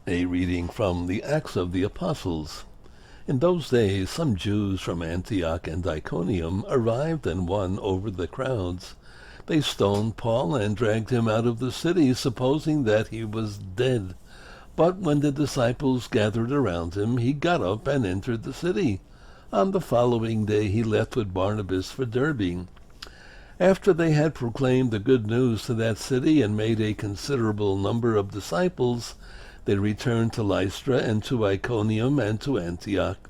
A reading from the Acts of the Apostles. In those days some Jews from Antioch and Iconium arrived and won over the crowds. They stoned Paul and dragged him out of the city, supposing that he was dead. But when the disciples gathered around him, he got up and entered the city. On the following day he left with Barnabas for Derbe. After they had proclaimed the good news to that city and made a considerable number of disciples, they returned to Lystra and to Iconium and to Antioch.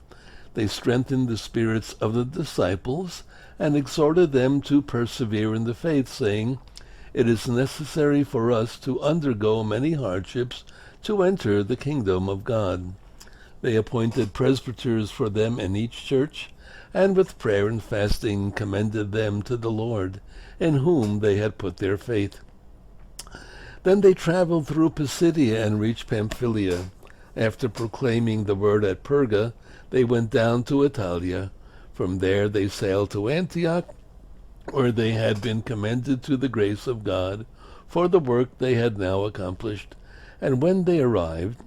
They strengthened the spirits of the disciples and exhorted them to persevere in the faith, saying, "It is necessary for us to undergo many hardships to enter the kingdom of God." They appointed presbyters for them in each church, and with prayer and fasting commended them to the Lord, in whom they had put their faith. Then they traveled through Pisidia and reached Pamphylia. After proclaiming the word at Perga, they went down to Italia. From there they sailed to Antioch, where they had been commended to the grace of God for the work they had now accomplished. And when they arrived,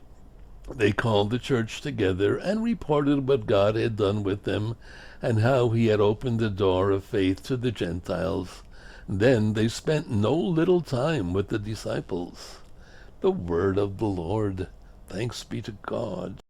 they called the church together and reported what God had done with them and how he had opened the door of faith to the Gentiles. Then they spent no little time with the disciples. The word of the Lord. Thanks be to God.